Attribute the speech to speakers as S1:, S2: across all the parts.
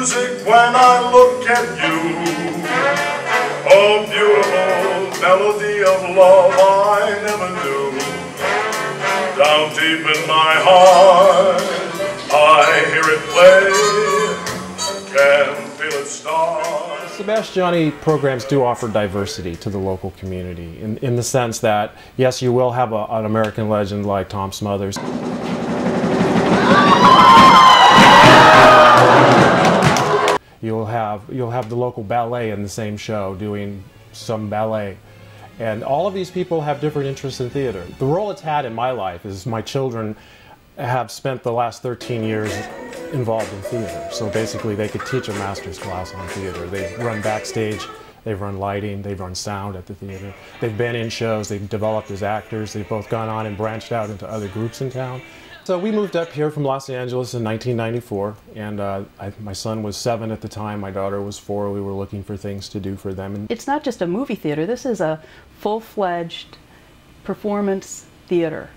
S1: music when I look at you. Oh, beautiful melody of love I never knew. Down deep in my heart, I hear it play, can feel it start.
S2: Sebastiani programs do offer diversity to the local community in the sense that, yes, you will have an American legend like Tom Smothers. You'll have the local ballet in the same show doing some ballet. And all of these people have different interests in theater. The role it's had in my life is my children have spent the last 13 years involved in theater. So basically they could teach a master's class on theater. They've run backstage, they've run lighting, they've run sound at the theater. They've been in shows, they've developed as actors, they've both gone on and branched out into other groups in town. So we moved up here from Los Angeles in 1994, and my son was 7 at the time, my daughter was 4. We were looking for things to do for them.
S3: It's not just a movie theater, this is a full-fledged performance theater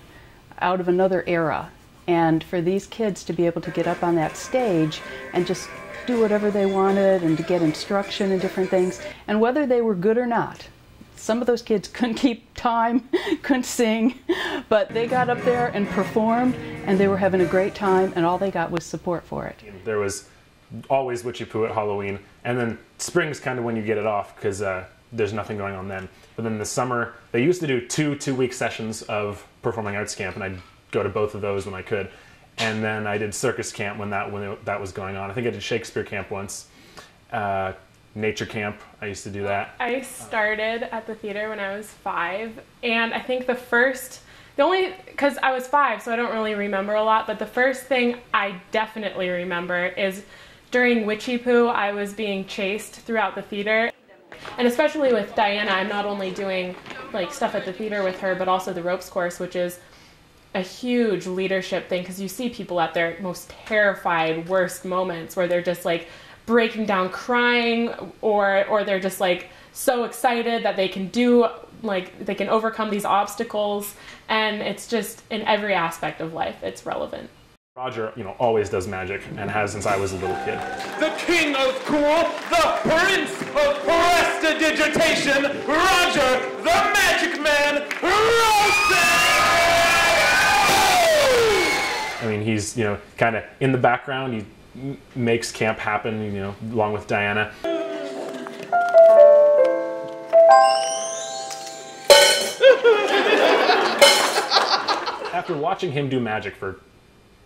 S3: out of another era. And for these kids to be able to get up on that stage and just do whatever they wanted and to get instruction and different things, and whether they were good or not. Some of those kids couldn't keep time, couldn't sing, but they got up there and performed, and they were having a great time, and all they got was support for it.
S4: There was always Witchy Poo at Halloween, and then spring's kind of when you get it off, because there's nothing going on then. But then the summer, they used to do two-week sessions of performing arts camp, and I'd go to both of those when I could. And then I did circus camp when that was going on. I think I did Shakespeare camp once. Nature camp, I used to do that.
S5: I started at the theater when I was 5, and I think because I was 5, so I don't really remember a lot, but the first thing I definitely remember is during Witchy Poo, I was being chased throughout the theater. And especially with Diana, I'm not only doing like stuff at the theater with her, but also the ropes course, which is a huge leadership thing, because you see people at their most terrified, worst moments where they're just like breaking down crying, or they're just like so excited that they can they can overcome these obstacles, and it's just in every aspect of life it's relevant.
S4: Roger, always does magic, and has since I was a little kid.
S6: The king of cool, the prince of prestidigitation, Roger, the magic man, Roasted!
S4: I mean, he's, kind of in the background. He makes camp happen, along with Diana. After watching him do magic for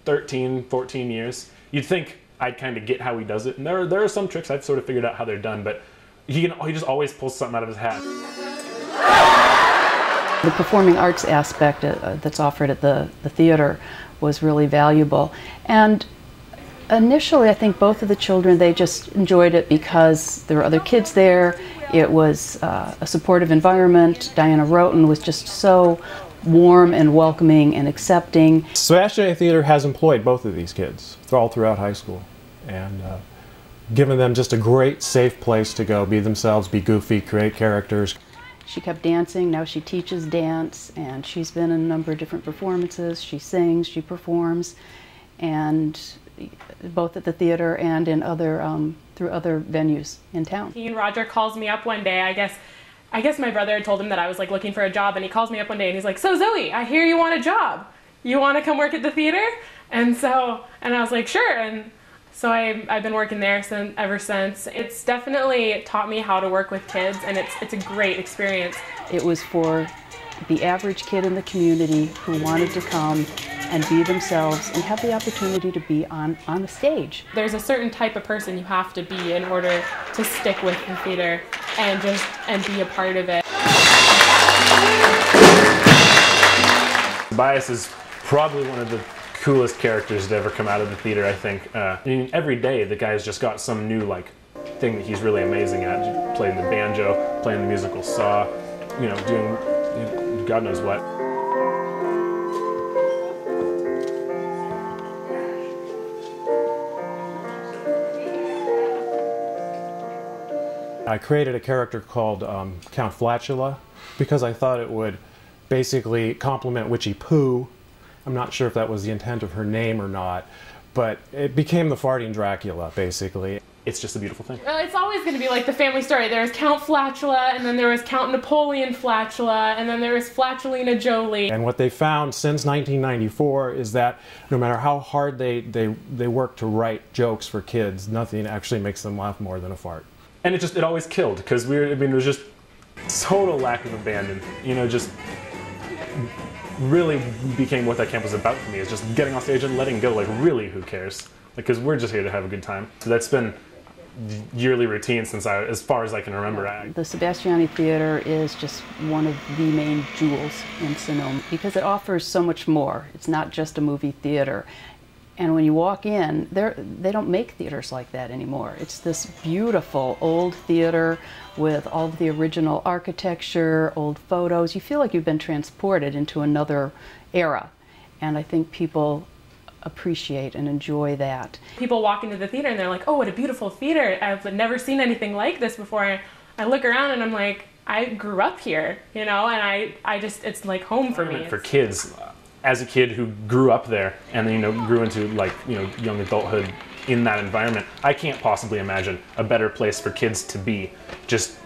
S4: 13, 14 years, you'd think I'd kind of get how he does it. And there are some tricks I've sort of figured out how they're done, but he just always pulls something out of his hat.
S3: The performing arts aspect that's offered at the theater was really valuable. And initially, I think both of the children, they just enjoyed it because there were other kids there. It was a supportive environment. Diana Roten was just so warm and welcoming and accepting.
S2: Sebastiani Theatre has employed both of these kids all throughout high school, and given them just a great, safe place to go, be themselves, be goofy, create characters.
S3: She kept dancing. Now she teaches dance, and she's been in a number of different performances. She sings, she performs, and both at the theater and in through other venues in town.
S5: Roger calls me up one day. I guess my brother had told him that I was like looking for a job, and he calls me up one day and he's like, "So Zoe, I hear you want a job. You want to come work at the theater?" And I was like, "Sure." And so I've been working there ever since. It's definitely taught me how to work with kids, and it's a great experience.
S3: It was for the average kid in the community who wanted to come and be themselves and have the opportunity to be on the stage.
S5: There's a certain type of person you have to be in order to stick with the theater and be a part of it.
S4: Tobias is probably one of the coolest characters to ever come out of the theater, I think. I mean, every day the guy's just got some new thing that he's really amazing at. Playing the banjo, playing the musical saw, doing God knows what.
S2: I created a character called Count Flatula because I thought it would basically complement Witchy Poo. I'm not sure if that was the intent of her name or not, but it became the farting Dracula, basically.
S4: it's just a beautiful thing.
S5: Well, it's always going to be like the family story. There was Count Flatula, and then there was Count Napoleon Flatula, and then there was Flatulina Jolie.
S2: And what they found since 1994 is that no matter how hard they work to write jokes for kids, nothing actually makes them laugh more than a fart.
S4: And it always killed, because it was just total lack of abandon. You know, just really became what that camp was about for me, is just getting off stage and letting go. Like, really, who cares? Because we're just here to have a good time. So that's been yearly routine since as far as I can remember.
S3: The Sebastiani Theatre is just one of the main jewels in Sonoma because it offers so much more. It's not just a movie theater. And when you walk in, they don't make theaters like that anymore. It's this beautiful old theater with all of the original architecture, old photos. You feel like you've been transported into another era. And I think people appreciate and enjoy that.
S5: People walk into the theater and they're like, oh, what a beautiful theater. I've never seen anything like this before. I look around and I'm like, I grew up here, you know, and I just, it's like home for me.
S4: For kids, as a kid who grew up there and then, you know, grew into, like, you know, young adulthood in that environment, I can't possibly imagine a better place for kids to be. Just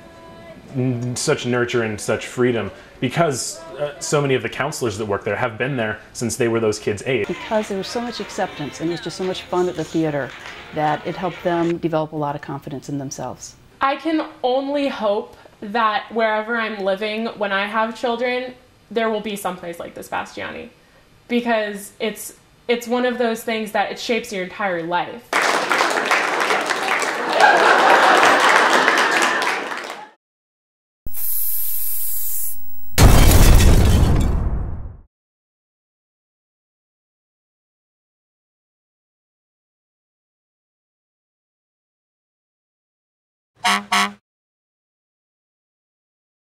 S4: such nurture and such freedom, because so many of the counselors that work there have been there since they were those kids' age.
S3: Because there was so much acceptance and it was just so much fun at the theater that it helped them develop a lot of confidence in themselves.
S5: I can only hope that wherever I'm living, when I have children, there will be someplace like the Sebastiani, because it's one of those things that it shapes your entire life.